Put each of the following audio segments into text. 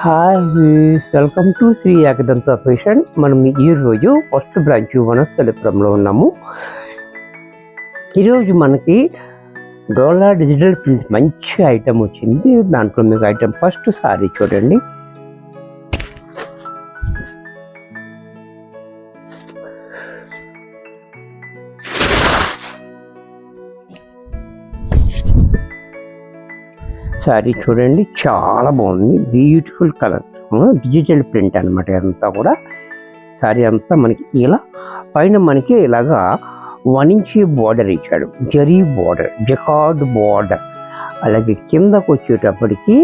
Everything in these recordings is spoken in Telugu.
Hi welcome to Shri Ekadanta fashion. మనం ఈరోజు ఫస్ట్ బ్రాంచ్ వనస్థలిపురంలో ఉన్నాము. ఈరోజు మనకి డోలా డిజిటల్ ప్రింట్ మంచి ఐటమ్ వచ్చింది. దాంట్లో మీకు ఐటమ్ ఫస్ట్ సారీ చూడండి. సారీ చూడండి, చాలా బాగుంది. బ్యూటిఫుల్ కలర్, డిజిటల్ ప్రింట్ అనమాట. అంతా కూడా సారీ అంతా మనకి ఇలా పైన మనకి ఇలాగా 1 ఇంచ్ బార్డర్ ఇచ్చాడు, జరీ బార్డర్, జకార్డ్ బార్డర్. అలాగే కిందకు వచ్చేటప్పటికి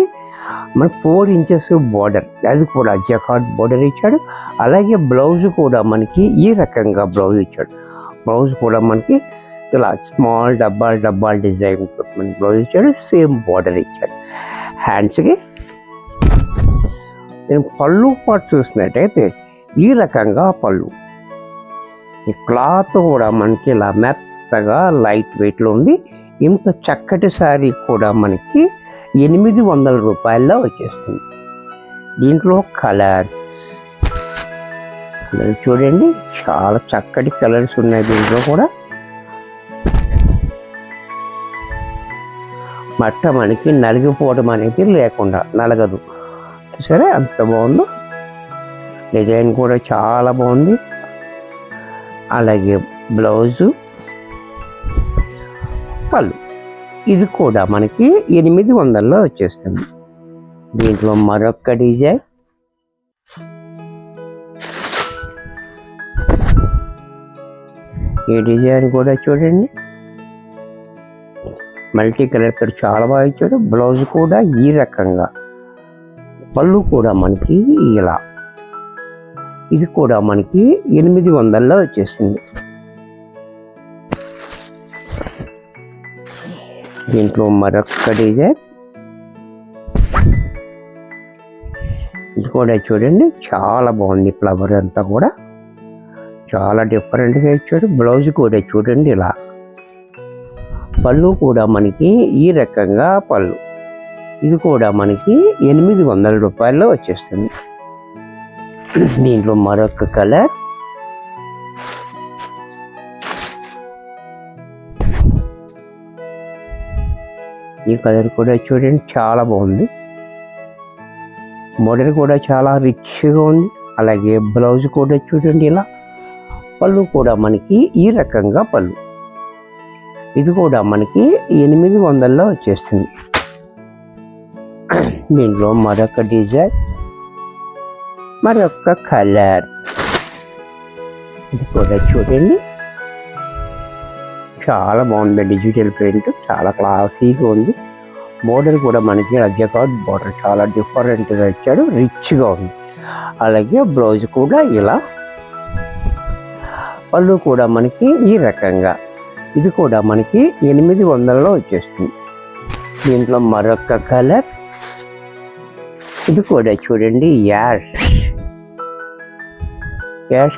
మన 4 ఇంచెస్ బార్డర్, అది కూడా జకార్డ్ బార్డర్ ఇచ్చాడు. అలాగే బ్లౌజ్ కూడా మనకి ఈ రకంగా బ్లౌజ్ ఇచ్చాడు. బ్లౌజ్ కూడా మనకి ఇలా స్మాల్ డబ్బాలు డిజైన్ మనకి బ్లౌజ్ ఇచ్చాడు. సేమ్ బార్డర్ ఇచ్చాడు. హ్యాండ్స్కి నేను పళ్ళు పాటు చూసినట్టయితే ఈ రకంగా పళ్ళు. ఈ క్లాత్ కూడా మనకి ఇలా మెత్తగా లైట్ వెయిట్లో ఉంది. ఇంత చక్కటి శారీ కూడా మనకి 800 రూపాయల్లో వచ్చేస్తుంది. దీంట్లో కలర్స్ చూడండి, చాలా చక్కటి కలర్స్ ఉన్నాయి. దీంట్లో కూడా మట్ట మనకి నలిగిపోవడం అనేది లేకుండా, నలగదు. సరే, అంత బాగుందో. డిజైన్ కూడా చాలా బాగుంది. అలాగే బ్లౌజు, పళ్ళు, ఇది కూడా మనకి 800లో వచ్చేస్తుంది. దీంట్లో మరొక డిజైన్, ఈ డిజైన్ కూడా చూడండి, మల్టీ కలర్ తోటి చాలా బాగా ఇచ్చాడు. బ్లౌజ్ కూడా ఈ రకంగా, పళ్ళు కూడా మనకి ఇలా, ఇది కూడా మనకి 800లో వచ్చేసింది. దీంట్లో మరొక డిజైన్, ఇది కూడా చూడండి, చాలా బాగుంది. ఫ్లవర్ అంతా కూడా చాలా డిఫరెంట్గా ఇచ్చాడు. బ్లౌజ్ కూడా చూడండి ఇలా, పళ్ళు కూడా మనకి ఈ రకంగా పళ్ళు, ఇది కూడా మనకి 800 రూపాయల్లో వచ్చేస్తుంది. దీంట్లో మరొక కలర్, ఈ కలర్ కూడా చూడండి, చాలా బాగుంది. మోడల్ కూడా చాలా రిచ్గా ఉంది. అలాగే బ్లౌజ్ కూడా చూడండి ఇలా, పళ్ళు కూడా మనకి ఈ రకంగా పళ్ళు, ఇది కూడా మనకి 800లో వచ్చేస్తుంది. దీంట్లో మరొక డిజైన్, మరొక కలర్, ఇది కూడా చూడండి, చాలా బాగుంది. డిజిటల్ ప్రింట్ చాలా క్లాసీగా ఉంది. బోర్డర్ కూడా మనకి జకార్డ్ బోర్డర్ చాలా డిఫరెంట్గా ఇచ్చాడు, రిచ్గా ఉంది. అలాగే బ్లౌజ్ కూడా ఇలా, పళ్ళు కూడా మనకి ఈ రకంగా, ఇది కూడా మనకి 800లో వచ్చేస్తుంది. దీంట్లో మరొక కలర్, ఇది కూడా చూడండి, యాష్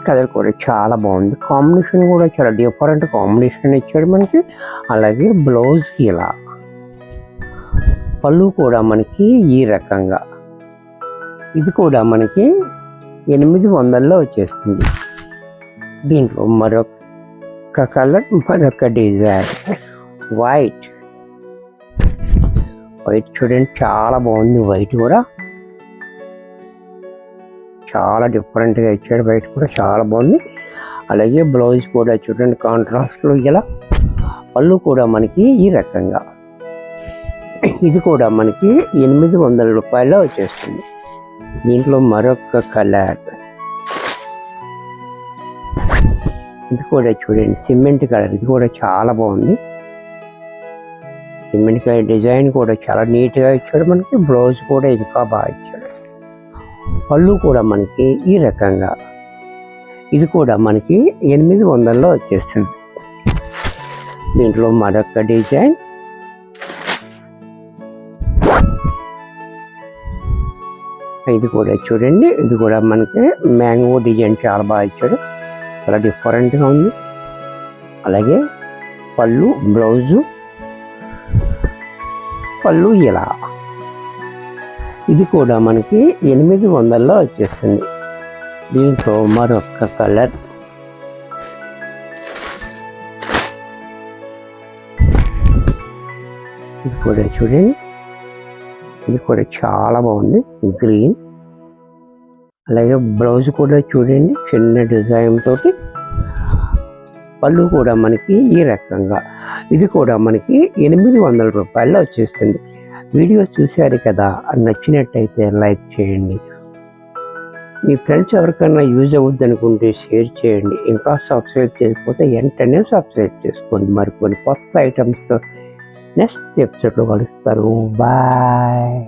కలర్ కూడా చాలా బాగుంది. కాంబినేషన్ కూడా చాలా డిఫరెంట్ కాంబినేషన్ ఇచ్చాడు మనకి. అలాగే బ్లౌజ్ ఇలా, పళ్ళు కూడా మనకి ఈ రకంగా, ఇది కూడా మనకి 800లో వచ్చేస్తుంది. దీంట్లో మరొక కలర్, మరొక డిజైన్, వైట్ చూడండి, చాలా బాగుంది. వైట్ కూడా చాలా డిఫరెంట్గా ఇచ్చాడు. వైట్ కూడా చాలా బాగుంది. అలాగే బ్లౌజ్ కూడా చూడండి కాంట్రాస్ట్లో ఇలా, పళ్ళు కూడా మనకి ఈ రకంగా, ఇది కూడా మనకి 800 రూపాయల్లో వచ్చేస్తుంది. దీంట్లో మరొక కలర్, ఇది కూడా చూడండి సిమెంట్ కలర్, ఇది కూడా చాలా బాగుంది. సిమెంట్ కలర్ డిజైన్ కూడా చాలా నీట్గా ఇచ్చాడు మనకి. బ్లౌజ్ కూడా ఇంకా బాగా ఇచ్చాడు. పళ్ళు కూడా మనకి ఈ రకంగా, ఇది కూడా మనకి 800లో వచ్చేస్తుంది. దీంట్లో మరొక డిజైన్, ఇది కూడా చూడండి, ఇది కూడా మనకి మ్యాంగో డిజైన్ చాలా బాగా ఇచ్చాడు, చాలా డిఫరెంట్గా ఉంది. అలాగే పళ్ళు, బ్లౌజు, పళ్ళు ఇలా, ఇది కూడా మనకి 800లో వచ్చేస్తుంది. దీంట్లో మరొక కలర్ ఇది కూడా చూడండి, ఇది కూడా చాలా బాగుంది గ్రీన్. అలాగే బ్లౌజ్ కూడా చూడండి చిన్న డిజైన్ తోటి, పళ్ళు కూడా మనకి ఈ రకంగా. ఇది కూడా మనకి 800 వచ్చేస్తుంది. వీడియో చూశారు కదా, నచ్చినట్టయితే లైక్ చేయండి. మీ ఫ్రెండ్స్ ఎవరికైనా యూజ్ అవుద్ది అనుకుంటే షేర్ చేయండి. ఇంకా సబ్స్క్రైబ్ చేయకపోతే వెంటనే సబ్స్క్రైబ్ చేసుకోండి. మరికొన్ని కొత్త ఐటమ్స్తో నెక్స్ట్ ఎపిసోడ్లో కలుస్తారు. బాయ్.